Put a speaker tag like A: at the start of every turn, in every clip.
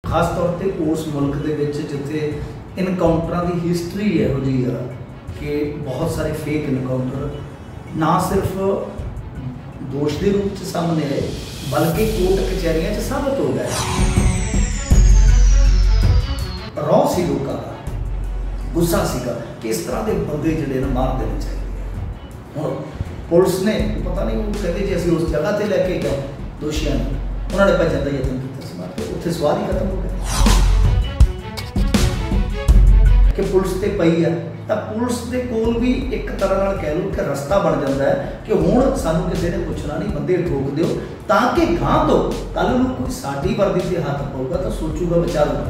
A: खास तौर पर उस मुल्क के जिथे इनकाउंटर की हिस्टरी इहो जी आ कि बहुत सारे फेक इनकाउंटर ना सिर्फ दोष के रूप में सामने आए बल्कि कोर्ट कचहरियां साबित हो गए। रौ सी लोगों का गुस्सा सीगा कि इस तरह के बंदे जिहड़े ना मार देने चाहिए। हुण पुलिस ने पता नहीं वो कहते जी असं उस जगह पर लैके गए दोषियों ने, उन्होंने भजन का यत्न किया, उत्थे सवाल ही खत्म हो गया कि पुलिस ते पई है। तो पुलिस के कोल भी एक तरह कह लो कि रस्ता बन जाता है कि हुण सानू किसी ने पुछना नहीं, बंदे ठोक दो ताकि गां तो कल नूं कोई साडी वर्दी से हाथ पाऊगा तो सोचूगा बचाऊगा।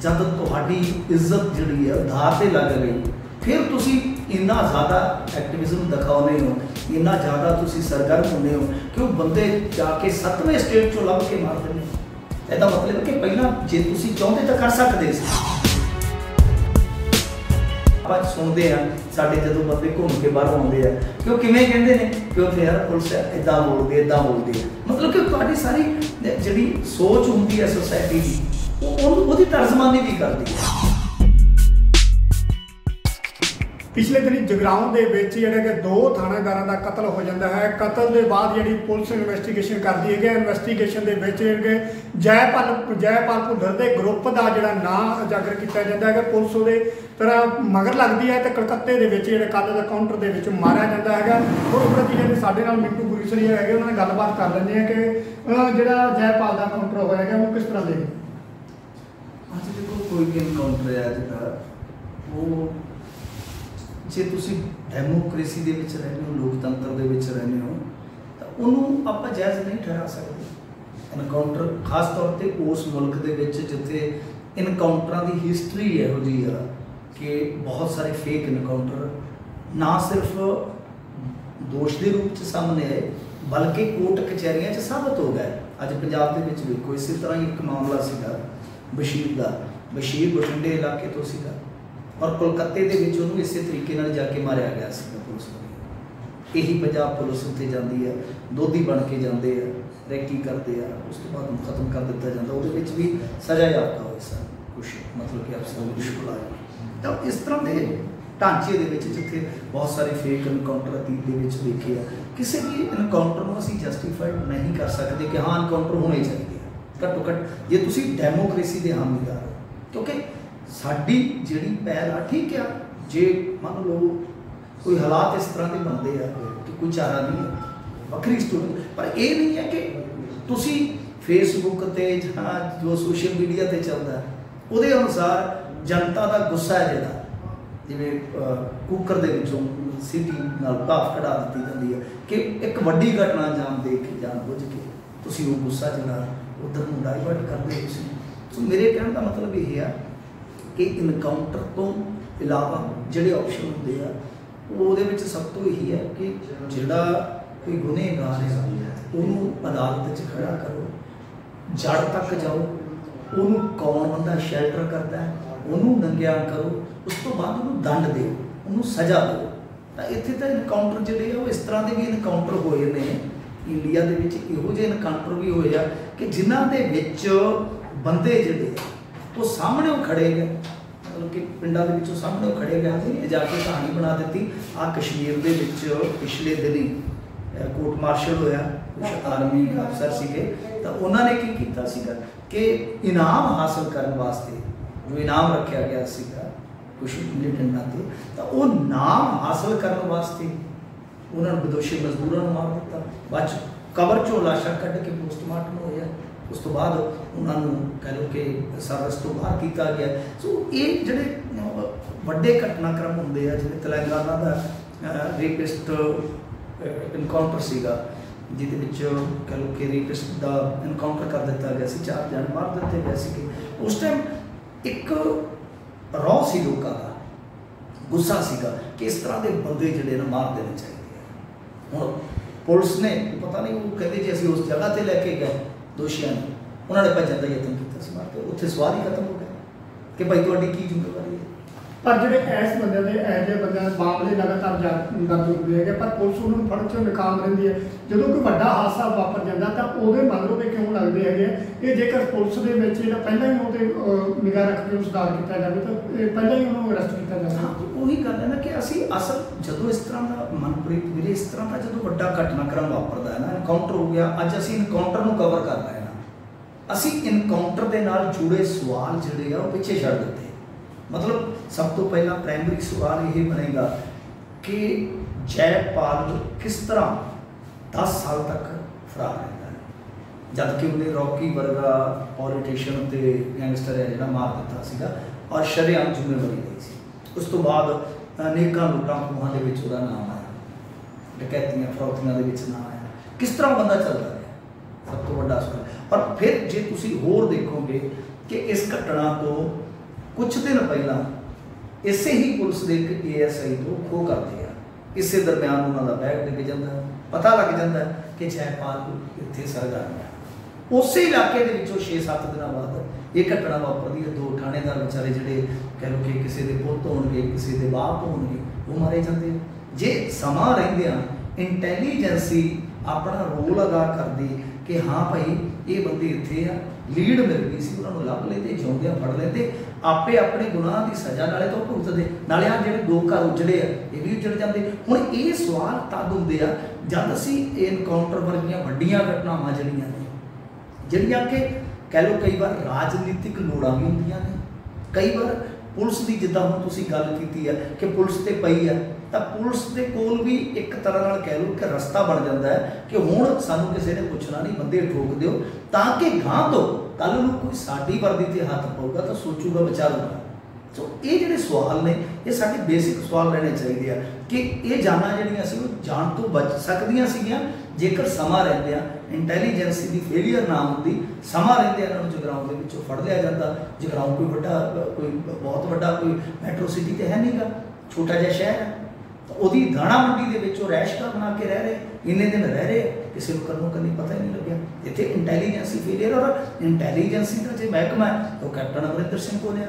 A: जब तुहाडी इज्जत जिहड़ी है धार से लग गई फिर तुसी इन्ना ज़्यादा एक्टिविज्म दिखाने हो, इन्ना ज़्यादा तुसी सरगर्म होने हो कि वो बंदे जाके 7वें स्टेट चो लभ के मार देने। ਇਹਦਾ मतलब कि पहला जे तुसी चाहते तो कर सकते सी। आप सुनते हैं साढ़े जो बंदे घूम के बाहर आते हैं कि किमें कहते हैं कि उत्थे यार पुलिस इदा बोलती है, मतलब कि तुहाडी सारी जिहड़ी सोच होंदी है सोसाइटी की वो तर्जमानी भी करती है।
B: पिछले दिन जगराओं के कि 2 थानेदारों का कतल हो जाता है। कतल के बाद जी पुलिस इन्वेस्टिगेशन करती है। इन्वेस्टिगेशन के जयपाल भुल्लर के ग्रुप का जोड़ा नाम उजागर किया जाता है। पुलिस वो तरह मगर लगती है तो कलकत्ते के कल का काउंटर के मारिया जाता है। उस प्रति जी साढ़े नाल मिंटू गुरीसरी है उन्होंने गलबात कर लेंगे हैं कि जो जयपाल का काउंटर होया है वो किस तरह देखें।
A: अच्छा देखो कोई भी इनकाउंटर है जो वो जे तुसी डेमोक्रेसी दे विच रहने हो, लोकतंत्र दे विच रहने हो तो उन्होंने आप जायज़ नहीं ठहरा सकते। इनकाउंटर खास तौर पर उस मुल्क के जिथे इनकाउंटर की हिस्टरी इहो जी आ कि बहुत सारे फेक इनकाउंटर ना सिर्फ दोष के रूप में सामने आए बल्कि कोर्ट कचहरियां साबित हो गए। अज पंजाब के विच भी कोई इसी तरह एक मामला सीगा बशीर बठिंडे इलाके तो सीगा और कोलकाते के इस तरीके जाके मारिया गया पुलिस को। यही पंजाब पुलिस उत्थे जाती है, दोधी बन के जाते हैं, रैकी करते हैं, उस तो बाद खत्म कर दिता जाता। वो भी सजा याफ्ता होए सन कुछ मतलब कि अफसर कुछ बुलाया। तो इस तरह के ढांचे जिथे बहुत सारे फेक इनकाउंटर अतीत के देखे आ, किसी भी इनकाउंटर को असीं जस्टिफाइड नहीं कर सकते कि हाँ इनकाउंटर होने चाहिए। घट्टो घट्ट जे तुसीं डेमोक्रेसी के हामीदार हो, क्योंकि साडी जिहड़ी पहल आ ठीक है जे मान लो कोई हालात इस तरह के बनते हैं कि कोई चारा नहीं है वक्री स्टोरी, पर यह नहीं है कि तुसी फेसबुक ते जो सोशल मीडिया ते चलता है उहदे अनुसार जनता का गुस्सा है जिहड़ा जिवें कुकर दे विचों सीटी नाल भाफ कढ़ा दी जाती है कि एक वड्डी घटना अंजाम दे के जानबूझ के तुसी वो गुस्सा जिहड़ा उधर नूं डाइवर्ट करदे हो। सो मेरे कहने का मतलब ये है कि इनकाउंटर तो इलावा जोड़े ऑप्शन होंगे वो सब तो यही है कि जोड़ा कोई गुनहगार है उन्होंने अदालत खड़ा करो, जड़ तक जाओ, उन्होंने कौन बंदा शेल्टर करता है उन्होंने नंगिया करो, उस तो बाद उन्होंने दंड दो, उन्होंने सजा दो। तो इतने तो इनकाउंटर जोड़े वो इस तरह के भी इनकाउंटर होए ने इंडिया के इहो जे इनकाउंटर भी होए कि जिन्हां दे विच बंदे जोड़े वो सामने खड़े गए, मतलब कि पिंडा के विचों सामने खड़े गए जाके कहानी बना दी। आ कश्मीर के पिछले दिन ही कोर्ट मार्शल होया, कुछ आर्मी अफसर सीगे तो उन्होंने की किया सीगा कि इनाम हासिल करने वास्ते जो इनाम रखा गया सीगा कुछ मिलिटेंटा से तो वो नाम हासिल करने वास्ते उन्होंने विदोषी मजदूरों को मार दिता। बाद कबर चो लाशा कढ़ के पोस्टमार्टम होया, उस तो बाद उन्होंने कह लो कि सर्विस तो बाहर किया गया। सो ये जोड़े वड्डे घटनाक्रम होंगे जिवें तेलंगाना का रेपिस्ट इनकाउंटर सीगा जिहदे विच कह लो कि रेपिस्ट का इनकाउंटर कर दिता गया सी, 4 जन मार दिते गए सी। उस टाइम एक रौ सी लोगों का गुस्सा सीगा कि इस तरह के बंदे जिहड़े ना मार देने चाहिए। हुण पुलिस ने पता नहीं वो कहते जी असं उस जगह पर लैके गए दोषियों ने, उन्होंने भजन का यत्न किया, उत्थे सवाल ही खत्म हो गया कि भाई तुहाडी की जिम्मेवारी है।
B: पर जो इस बंदे के ऐसे बंद मामले लगातार दर्ज होते हैं पर पुलिस उन्होंने फड़ चो नाकाम रही है। जो कोई बड़ा हादसा वापर जाता तो वो मगरों के क्यों लगते ਇਹ ਜੇਕਰ ਪੁਲਿਸ ਦੇ ਵਿੱਚ ਜਿਹੜਾ ਪਹਿਲਾਂ ਹੀ ਉਹਤੇ ਨਿਗਾਹ ਰੱਖ ਕੇ ਸੁਧਾਰ ਕੀਤਾ ਜਾਵੇ ਤਾਂ ਇਹ ਪਹਿਲਾਂ ਹੀ ਉਹਨੂੰ ਅਰੈਸਟ ਕੀਤਾ ਜਾਵੇ।
A: ਹਾਂ, ਉਹੀ ਗੱਲ ਹੈ ਨਾ ਕਿ ਅਸੀਂ ਅਸਲ ਜਦੋਂ ਇਸ ਤਰ੍ਹਾਂ ਦਾ ਮਨਪ੍ਰੀਤ ਵੀਰੇ ਇਸ ਤਰ੍ਹਾਂ ਦਾ ਜਦੋਂ ਵੱਡਾ ਘਟਨਾਕ੍ਰਮ ਵਾਪਰਦਾ ਹੈ ਨਾ, ਐਨਕਾਊਂਟਰ ਹੋ ਗਿਆ, ਅੱਜ ਅਸੀਂ ਐਨਕਾਊਂਟਰ ਨੂੰ ਕਵਰ ਕਰ ਰਹੇ ਹਾਂ। ਅਸੀਂ ਐਨਕਾਊਂਟਰ ਦੇ ਨਾਲ ਜੁੜੇ ਸਵਾਲ ਜਿਹੜੇ ਆ ਉਹ ਪਿੱਛੇ ਛੱਡ ਦਿੱਤੇ। ਮਤਲਬ ਸਭ ਤੋਂ ਪਹਿਲਾਂ ਪ੍ਰਾਇਮਰੀ ਸਵਾਲ ਇਹ ਬਣੇਗਾ ਕਿ ਜੈਪਾਲ ਕਿਸ ਤਰ੍ਹਾਂ 10 ਸਾਲ ਤੱਕ ਫਰਾਰ ਰਹਿੰਦਾ ਹੈ, ਜਦ ਕਿ ਉਹਨੇ ਰੌਕੀ ਵਰਗਾ ਪੋਲੀਟੀਸ਼ੀਅਨ ਤੇ ਗੈਂਗਸਟਰ ਹੈ ਜਿਹੜਾ ਮਾਰ ਦਿੱਤਾ ਸੀਗਾ ਔਰ ਸ਼ਰੇਆਮ ਜ਼ਿੰਮੇਵਾਰੀ ਲਈ ਸੀ। ਉਸ ਤੋਂ ਬਾਅਦ ਅਨੇਕਾਂ ਲੁੱਟਾਂ ਖੋਹਾਂ ਦੇ ਵਿੱਚ ਉਹਦਾ ਨਾਮ ਆਇਆ, ਡਕੈਤੀਆਂ ਫਰੌਤੀਆਂ ਦੇ ਵਿੱਚ ਨਾਮ ਆਇਆ। ਕਿਸ ਤਰ੍ਹਾਂ ਬੰਦਾ ਚੱਲਦਾ ਰਿਹਾ, ਸਭ ਤੋਂ ਵੱਡਾ ਸਵਾਲ। ਔਰ ਫਿਰ ਜੇ ਤੁਸੀਂ ਹੋਰ ਦੇਖੋਗੇ ਕਿ ਇਸ ਘਟਨਾ ਤੋਂ ਕੁਝ ਦਿਨ ਪਹਿਲਾਂ ਇਸੇ ਹੀ ਪੁਲਿਸ ਦੇ ਇੱਕ ASI ਤੋਂ ਖੋਹ ਕਰਦੇ ਆ, ਇਸੇ ਦਰਮਿਆਨ ਉਹਨਾਂ ਦਾ ਬੈਗ ਡਿੱਗ ਜਾਂਦਾ, ਪਤਾ ਲੱਗ ਜਾਂਦਾ ਕਿ ਜੈਪਾਲ ਇੱਥੇ ਸਰਗਰਮ ਹੈ। ਉਸੇ ਇਲਾਕੇ ਦੇ ਵਿੱਚੋਂ 6-7 ਦਿਨਾਂ ਬਾਅਦ ਇਹ ਘਟਨਾ ਵਾਪਰਦੀ ਹੈ। 2 ਥਾਣੇਦਾਰ ਵਿਚਾਰੇ ਜਿਹੜੇ ਕਹਿ ਲਓ ਕਿ ਕਿਸੇ ਦੇ ਪੁੱਤ ਹੋਣਗੇ, ਕਿਸੇ ਦੇ ਬਾਪ ਹੋਣਗੇ, ਉਹ ਮਾਰੇ ਜਾਂਦੇ। ਜੇ ਸਮਾਂ ਰਹਿੰਦਿਆਂ ਇੰਟੈਲੀਜੈਂਸੀ ਆਪਣਾ ਰੋਲ ਅਦਾ ਕਰਦੀ ਕਿ ਹਾਂ ਭਾਈ ਇਹ ਬੰਦੇ ਇੱਥੇ ਆ, ਲੀਡ ਮਿਲ ਗਈ ਸੀ, ਉਹਨਾਂ ਨੂੰ ਲੱਭ ਲੈਂਦੇ, ਜਿਉਂਦਿਆਂ ਫੜ ਲੈਂਦੇ, ਆਪੇ ਆਪਣੇ ਗੁਨਾਹ ਦੀ ਸਜ਼ਾ ਨਾਲੇ ਤੋਂ ਭੁਗਤਦੇ, ਨਾਲੇ ਆ ਜਿਹੜੇ 2 ਘਰ ਉਜੜੇ ਆ ਇਹ ਵੀ ਉਜੜ ਜਾਂਦੇ। ਹੁਣ ਇਹ ਸਵਾਲ ਤਦ ਹੁੰਦੇ ਆ ਜਦ ਅਸੀਂ ਐਨਕਾਊਂਟਰ ਵਰਗੀਆਂ ਵੱਡੀਆਂ ਘਟਨਾਵਾਂ ਜਿਹੜੀਆਂ ਕਿ ਕਹਿ ਲਓ ਕਈ ਵਾਰ ਰਾਜਨੀਤਿਕ ਲੋੜਾਂ ਵੀ ਹੁੰਦੀਆਂ ਨੇ, ਕਈ ਵਾਰ ਪੁਲਿਸ ਦੀ, ਜਿੱਦਾਂ ਹੁਣ ਤੁਸੀਂ ਗੱਲ ਕੀਤੀ ਹੈ ਕਿ ਪੁਲਿਸ ਤੇ ਪਈ ਆ, ਤਾਂ ਪੁਲਿਸ ਦੇ ਕੋਲ ਵੀ ਇੱਕ ਤਰ੍ਹਾਂ ਨਾਲ ਕਹਿ ਲਓ ਕਿ ਰਸਤਾ ਬਣ ਜਾਂਦਾ ਹੈ ਕਿ ਹੁਣ ਸਾਨੂੰ ਕਿਸੇ ਨੇ ਪੁੱਛਣਾ ਨਹੀਂ, ਬੰਦੇ ਠੋਕ ਦਿਓ, ਤਾਂ ਕਿ ਗਾਂ ਤੋਂ ਕੱਲ੍ਹ ਨੂੰ ਕੋਈ ਸਾਡੀ ਵਰਦੀ ਤੇ ਹੱਥ ਪਾਊਗਾ ਤਾਂ ਸੋਚੂਗਾ, ਵਿਚਾਰੂਗਾ। ਸੋ ਇਹ ਜਿਹੜੇ ਸਵਾਲ ਨੇ ਇਹ ਸਾਡੇ ਬੇਸਿਕ ਸਵਾਲ ਰਹਿਣੇ ਚਾਹੀਦੇ ਆ ਕਿ ਇਹ ਜਾਨਾਂ ਜਿਹੜੀਆਂ ਸੀ ਉਹ ਜਾਣ ਤੋਂ ਬਚ ਸਕਦੀਆਂ ਸੀਗੀਆਂ ਜੇਕਰ ਸਮਾਂ ਰਹਿੰਦਿਆਂ ਇੰਟੈਲੀਜੈਂਸੀ ਦੀ ਫੇਲੀਅਰ ਨਾ ਹੁੰਦੀ, ਸਮਾਂ ਰਹਿੰਦਿਆਂ ਇਹਨਾਂ ਨੂੰ ਜਗਰਾਉਂ ਦੇ ਵਿੱਚੋਂ ਫੜ ਲਿਆ ਜਾਂਦਾ। ਜਗਰਾਉਂ ਕੋਈ ਬਹੁਤ ਵੱਡਾ ਕੋਈ ਮੈਟਰੋ ਸਿਟੀ ਤੇ ਹੈ ਨਹੀਂਗਾ, ਛੋਟਾ ਜਿਹਾ ਸ਼ਹਿਰ ਹੈ। ਉਹਦੀ ਦਾਣਾ ਮੰਡੀ ਦੇ ਵਿੱਚ ਉਹ ਰੈਸ਼ਕਾ ਬਣਾ ਕੇ ਰਹਿ ਰਹੇ, ਇੰਨੇ ਦਿਨ ਰਹਿ ਰਹੇ, ਕਿਸੇ ਨੂੰ ਕੰਨੋਂ ਕੰਨੀ ਪਤਾ ਹੀ ਨਹੀਂ ਲੱਗਿਆ। ਇੱਥੇ ਇੰਟੈਲੀਜੈਂਸੀ ਫੇਲੀਅਰ, ਔਰ ਇੰਟੈਲੀਜੈਂਸੀ ਦਾ ਜੇ ਮਹਿਕਮਾ ਹੈ ਉਹ ਕੈਪਟਨ ਅਮਰਿੰਦਰ ਸਿੰਘ ਕੋਲ ਆ,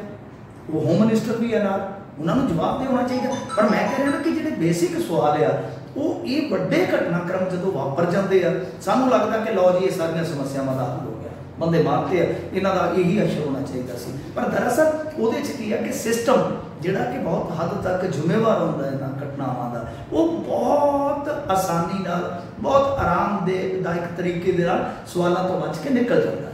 A: ਉਹ ਹੋਮ ਮਿਨਿਸਟਰ ਵੀ ਹੈ ਨਾਲ, ਉਹਨਾਂ ਨੂੰ ਜਵਾਬ ਦੇਣਾ ਚਾਹੀਦਾ। ਪਰ ਮੈਂ ਕਹਿ ਰਿਹਾ ਨਾ ਕਿ ਜਿਹੜੇ ਬੇਸਿਕ ਸਵਾਲ ਆ ਉਹ ਇਹ ਵੱਡੇ ਘਟਨਾਕ੍ਰਮ ਜਦੋਂ ਵਾਪਰ ਜਾਂਦੇ ਆ, ਸਾਨੂੰ ਲੱਗਦਾ ਕਿ ਲਓ ਜੀ ਇਹ ਸਾਰੀਆਂ ਸਮੱਸਿਆਵਾਂ ਦਾ ਹੱਲ ਹੋ ਗਿਆ, ਬੰਦੇ ਮਾਰਤੇ ਆ, ਇਹਨਾਂ ਦਾ ਇਹੀ ਅਸਰ ਹੋਣਾ ਚਾਹੀਦਾ ਸੀ। ਪਰ ਦਰਅਸਲ ਉਹਦੇ 'ਚ ਕੀ ਆ ਕਿ ਸਿਸਟਮ ਜਿਹੜਾ ਕਿ ਬਹੁਤ ਹੱਦ ਤੱਕ ਜ਼ਿੰਮੇਵਾਰ ਹੁੰਦਾ ਇਹਨਾਂ ਘਟਨਾਵਾਂ ਦਾ, ਉਹ ਬਹੁਤ ਆਸਾਨੀ ਨਾਲ, ਬਹੁਤ ਆਰਾਮਦਾਇਕ ਤਰੀਕੇ ਦੇ ਨਾਲ ਸਵਾਲਾਂ ਤੋਂ ਬਚ ਕੇ ਨਿਕਲ ਜਾਂਦਾ।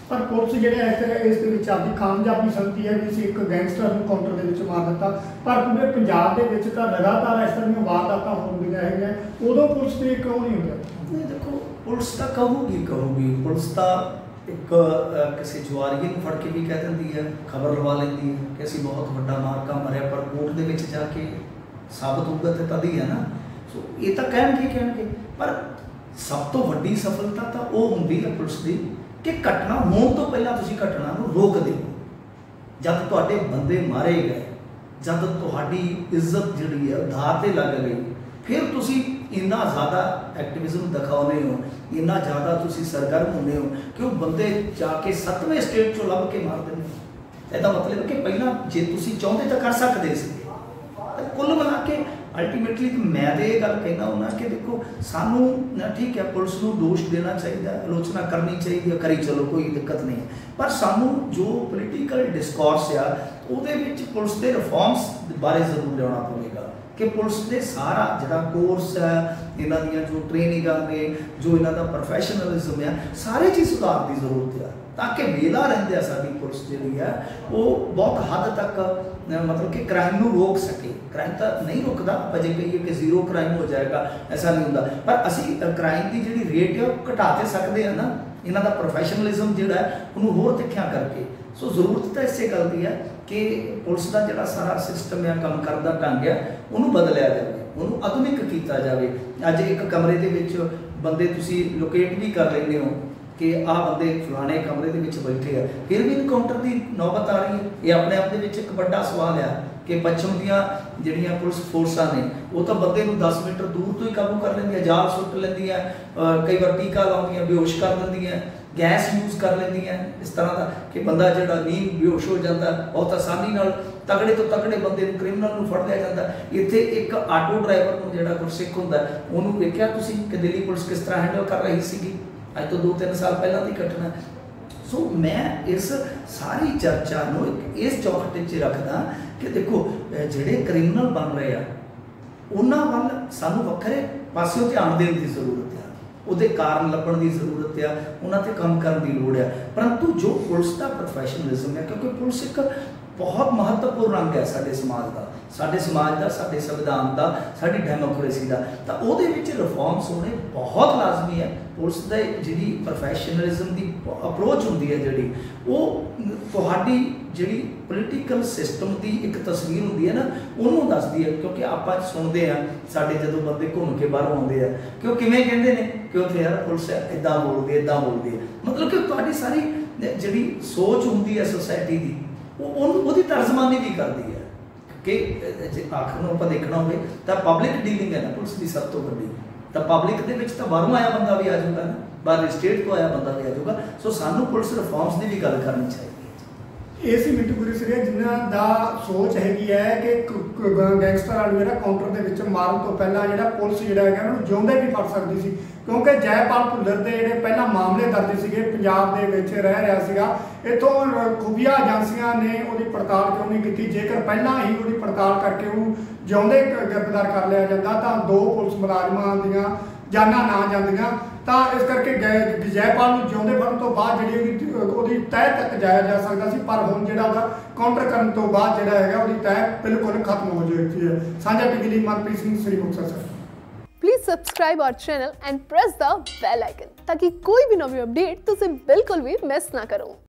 B: ਪਰ ਪੁਲਿਸ ਜਿਹੜੇ ਇਸ ਦੇ ਵਿੱਚ ਆਪਦੀ ਕਾਮਯਾਬੀ ਸਮਝਦੀ ਹੈ ਵੀ ਅਸੀਂ ਇੱਕ ਗੈਂਗਸਟਰ ਨੂੰ ਕਾਊਂਟਰ ਦੇ ਵਿੱਚ ਮਾਰ ਦਿੱਤਾ, ਪਰ ਪੂਰੇ ਪੰਜਾਬ ਦੇ ਵਿੱਚ ਤਾਂ ਲਗਾਤਾਰ ਇਸ ਤਰ੍ਹਾਂ ਦੀਆਂ ਵਾਰਦਾਤਾਂ ਹੁੰਦੀਆਂ ਹੈਗੀਆਂ, ਉਦੋਂ ਪੁਲਿਸ ਤੇ ਕਿਉਂ ਨਹੀਂ ਹੁੰਦਾ?
A: ਨਹੀਂ ਦੇਖੋ, ਪੁਲਿਸ ਤਾਂ ਕਹੂਗੀ, ਪੁਲਿਸ ਤਾਂ ਇੱਕ ਕਿਸੇ ਜੁਆਰੀਏ ਨੂੰ ਫੜ ਕੇ ਵੀ ਕਹਿ ਦਿੰਦੀ ਹੈ, ਖਬਰ ਲਵਾ ਲੈਂਦੀ ਹੈ ਕਿ ਅਸੀਂ ਬਹੁਤ ਵੱਡਾ ਮਾਰਕਾ ਮਰਿਆ, ਪਰ ਕੋਰਟ ਦੇ ਵਿੱਚ ਜਾ ਕੇ ਸਾਬਤ ਹੋਊਗਾ ਤੇ ਤਦ ਹੀ ਹੈ ਨਾ। ਸੋ ਇਹ ਤਾਂ ਕਹਿਣਗੇ, ਪਰ ਸਭ ਤੋਂ ਵੱਡੀ ਸਫਲਤਾ ਤਾਂ ਉਹ ਹੁੰਦੀ ਹੈ ਪੁਲਿਸ ਦੀ ਕਿ ਘਟਨਾ ਹੋਣ ਤੋਂ ਪਹਿਲਾਂ ਤੁਸੀਂ ਘਟਨਾ ਨੂੰ ਰੋਕ ਦਿਓ। ਜਦ ਤੁਹਾਡੇ ਬੰਦੇ ਮਾਰੇ ਗਏ, ਜਦ ਤੁਹਾਡੀ ਇੱਜ਼ਤ ਜਿਹੜੀ ਹੈ ਧਾਰ ਤੇ ਲੱਗ ਗਈ, ਫਿਰ ਤੁਸੀਂ ਇੰਨਾ ਜ਼ਿਆਦਾ ਐਕਟਿਵਿਜ਼ਮ ਦਿਖਾਉਂਦੇ ਹੋ, ਇੰਨਾ ਜ਼ਿਆਦਾ ਤੁਸੀਂ ਸਰਗਰਮ ਹੁੰਦੇ ਹੋ ਕਿ ਉਹ ਬੰਦੇ ਜਾ ਕੇ 7ਵੇਂ ਸਟੇਟ 'ਚੋਂ ਲੱਭ ਕੇ ਮਾਰ ਦਿੰਦੇ ਹੋ। ਇਹਦਾ ਮਤਲਬ ਕਿ ਪਹਿਲਾਂ ਜੇ ਤੁਸੀਂ ਚਾਹੁੰਦੇ ਤਾਂ ਕਰ ਸਕਦੇ ਸੀ। ਕੁੱਲ ਮਿਲਾ ਕੇ ਅਲਟੀਮੇਟਲੀ ਮੈਂ ਤਾਂ ਇਹ ਗੱਲ ਕਹਿੰਦਾ ਹੁੰਦਾ ਕਿ ਦੇਖੋ, ਸਾਨੂੰ ਠੀਕ ਹੈ ਪੁਲਿਸ ਨੂੰ ਦੋਸ਼ ਦੇਣਾ ਚਾਹੀਦਾ, ਆਲੋਚਨਾ ਕਰਨੀ ਚਾਹੀਦੀ ਹੈ, ਕਰੀ ਚਲੋ, ਕੋਈ ਦਿੱਕਤ ਨਹੀਂ ਹੈ, ਪਰ ਸਾਨੂੰ ਜੋ ਪੋਲੀਟੀਕਲ ਡਿਸਕੋਰਸ ਆ ਉਹਦੇ ਵਿੱਚ ਪੁਲਿਸ ਦੇ ਰਿਫਾਰਮਸ ਬਾਰੇ ਜ਼ਰੂਰ ਲਿਆਉਣਾ ਪਵੇਗਾ ਕਿ ਪੁਲਿਸ ਦੇ ਸਾਰਾ ਜਿਹੜਾ ਕੋਰਸ ਹੈ, ਇਹਨਾਂ ਦੀਆਂ ਜੋ ਟ੍ਰੇਨਿੰਗਾਂ ਨੇ, ਜੋ ਇਹਨਾਂ ਦਾ ਪ੍ਰੋਫੈਸ਼ਨਲਿਜ਼ਮ ਆ, ਸਾਰੇ ਚੀਜ਼ ਸੁਧਾਰ ਦੀ ਜ਼ਰੂਰਤ ਆ ਤਾਂ ਕਿ ਵੇਲਾ ਰਹਿੰਦੇ ਆ ਸਾਡੀ ਪੁਲਿਸ ਜਿਹੜੀ ਹੈ ਉਹ ਬਹੁਤ ਹੱਦ ਤੱਕ ਮਤਲਬ ਕਿ ਕ੍ਰਾਈਮ ਨੂੰ ਰੋਕ ਸਕੇ। ਕ੍ਰਾਈਮ ਤਾਂ ਨਹੀਂ ਰੁਕਦਾ, ਆਪਾਂ ਜੇ ਕਹੀਏ ਕਿ ਜ਼ੀਰੋ ਕ੍ਰਾਈਮ ਹੋ ਜਾਏਗਾ, ਐਸਾ ਨਹੀਂ ਹੁੰਦਾ, ਪਰ ਅਸੀਂ ਕ੍ਰਾਈਮ ਦੀ ਜਿਹੜੀ ਰੇਟ ਹੈ ਉਹ ਘਟਾ ਤੇ ਸਕਦੇ ਹਾਂ ਨਾ, ਇਹਨਾਂ ਦਾ ਪ੍ਰੋਫੈਸ਼ਨਲਿਜ਼ਮ ਜਿਹੜਾ ਹੈ ਉਹਨੂੰ ਹੋਰ ਤਿੱਖਿਆਂ ਕਰਕੇ। ਸੋ ਜ਼ਰੂਰਤ ਤਾਂ ਇਸੇ ਗੱਲ ਦੀ ਹੈ ਕਿ ਪੁਲਿਸ ਦਾ ਜਿਹੜਾ ਸਾਰਾ ਸਿਸਟਮ ਹੈ, ਕੰਮ ਕਰਨ ਦਾ ਢੰਗ ਹੈ, ਉਹਨੂੰ ਬਦਲਿਆ ਜਾਵੇ, ਉਹਨੂੰ ਆਧੁਨਿਕ ਕੀਤਾ ਜਾਵੇ। ਅੱਜ ਇੱਕ ਕਮਰੇ ਦੇ ਵਿੱਚ ਬੰਦੇ ਤੁਸੀਂ ਲੋਕੇਟ ਵੀ ਕਰ ਲੈਂਦੇ ਹੋ ਕਿ ਆਹ ਬੰਦੇ ਫਲਾਣੇ ਕਮਰੇ ਦੇ ਵਿੱਚ ਬੈਠੇ ਆ, ਫਿਰ ਵੀ ਇਨਕਾਊਂਟਰ ਦੀ ਨੌਬਤ ਆ ਰਹੀ ਹੈ। ਇਹ ਆਪਣੇ ਆਪ ਦੇ ਵਿੱਚ ਇੱਕ ਵੱਡਾ ਸਵਾਲ ਆ ਕਿ ਪੱਛਮ ਦੀਆਂ ਜਿਹੜੀਆਂ ਪੁਲਿਸ ਫੋਰਸਾਂ ਨੇ ਉਹ ਤਾਂ ਬੰਦੇ ਨੂੰ 10 ਮੀਟਰ ਦੂਰ ਤੋਂ ਹੀ ਕਾਬੂ ਕਰ ਲੈਂਦੀਆਂ, ਜਾਲ ਸੁੱਟ ਲੈਂਦੀਆਂ, ਕਈ ਵਾਰ ਟੀਕਾ ਲਾਉਂਦੀਆਂ, ਬੇਹੋਸ਼ ਕਰ ਦਿੰਦੀਆਂ, ਗੈਸ ਯੂਜ਼ ਕਰ ਲੈਂਦੀਆਂ, ਇਸ ਤਰ੍ਹਾਂ ਦਾ ਕਿ ਬੰਦਾ ਜਿਹੜਾ ਨੀਂਦ ਬੇਹੋਸ਼ ਹੋ ਜਾਂਦਾ, ਬਹੁਤ ਆਸਾਨੀ ਨਾਲ ਤਗੜੇ ਤੋਂ ਤਗੜੇ ਬੰਦੇ ਨੂੰ, ਕ੍ਰਿਮੀਨਲ ਨੂੰ ਫੜ ਲਿਆ ਜਾਂਦਾ। ਇੱਥੇ ਇੱਕ ਆਟੋ ਡਰਾਈਵਰ ਨੂੰ ਜਿਹੜਾ ਗੁਰਸਿੱਖ ਹੁੰਦਾ, ਉਹਨੂੰ ਵੇਖਿਆ ਤੁਸੀਂ ਕਿ ਦਿੱਲੀ ਪੁਲਿਸ ਕਿਸ ਤਰ੍ਹਾਂ ਹੈਂਡਲ ਕਰ ਰਹੀ ਸੀਗੀ, ਅੱਜ ਤੋਂ 2-3 ਸਾਲ ਪਹਿਲਾਂ ਦੀ ਘਟਨਾ। सो मैं इस सारी चर्चा ਨੂੰ इस चौखट 'ਚ रखदा कि देखो ਜਿਹੜੇ क्रिमिनल बन रहे आ ਉਹਨਾਂ ਵੱਲ ਸਾਨੂੰ ਵੱਖਰੇ ਪਾਸਿਓਂ ਧਿਆਨ ਦੇਣ ਦੀ ਜ਼ਰੂਰਤ ਆ, ਉਹਦੇ ਕਾਰਨ ਲੱਭਣ ਦੀ ਜ਼ਰੂਰਤ ਆ, ਉਹਨਾਂ ਤੇ ਕੰਮ ਕਰਨ ਦੀ ਲੋੜ ਆ। ਪਰੰਤੂ ਜੋ ਪੁਲਿਸ ਦਾ ਪ੍ਰੋਫੈਸ਼ਨਲਿਜ਼ਮ ਹੈ, ਕਿਉਂਕਿ ਪੁਲਿਸ ਇੱਕ बहुत महत्वपूर्ण अंग है साडे समाज का, साडे संविधान का, साडी डेमोक्रेसी का। तो उहदे विच रिफॉर्म्स होने बहुत लाजमी है। पुलिस दी जिहड़ी प्रोफैशनलिज्म की अप्रोच हुंदी है जिहड़ी वो तुहाडी जिहड़ी पोलीटिकल सिस्टम की एक तस्वीर हुंदी है ना, उन्होंने दसदी है। क्योंकि आपां सुनते हैं साडे जदों बंदे घूम के बाहरों आउंदे आ कि वो किवें कहिंदे ने कि उत्थे यार पुलिस इदां बोलदी है, मतलब कि तुहाडी सारी जिहड़ी सोच हुंदी है सोसाइटी की वो तर्जमानी भी करती है कि आखिर में आप देखना हो तो पब्लिक डीलिंग है ना पुलिस की सब तो बड़ी। तो पब्लिक के बाहरों आया बंदा भी आ जाऊगा ना, बाहर स्टेट तो आया बंदा भी आ जाऊगा। सो सानू पुलिस रिफॉर्म्स की भी गल करनी चाहिए।
B: इस मिंटू गुरी सीगे जिन्हां दा सोच हैगी है कि गैंगस्टर वालू जिहड़ा काउंटर दे विच मारन तो पहला जिहड़ा पुलिस जिहड़ा हैगा उहनूं जिउंदे भी फड़ सकदी सी, क्योंकि जयपाल भुल्लर दे जिहड़े पहला मामले दर्ज सीगे पंजाब दे विच रह रहा सीगा, इत्थों खुफिया एजेंसियां ने उहदी पड़ताल क्यों नहीं कीती। जेकर पहला ही उहदी पड़ताल करके उहनूं जिउंदे गिरफ्तार कर लिया जांदा तां दो पुलिस मुलाजमां दीआं जाना ना जांदियां। तो इस करके जयपाल नूं जिउंदे फड़न तो बाद जिहड़ी उहदी तय तक जाया जा सकदा सी, पर हुण जिहड़ा उहदा काउंटर करन तो बाद जिहड़ा हैगा उहदी तय बिल्कुल खत्म हो चुकी है। साझा टीवी ਲਈ Manpreet Singh Shri Muktsar Sahib.
C: Please subscribe our channel and press the bell icon ताकि कोई भी नवी अपडेट तुसीं बिल्कुल भी मिस ना करो।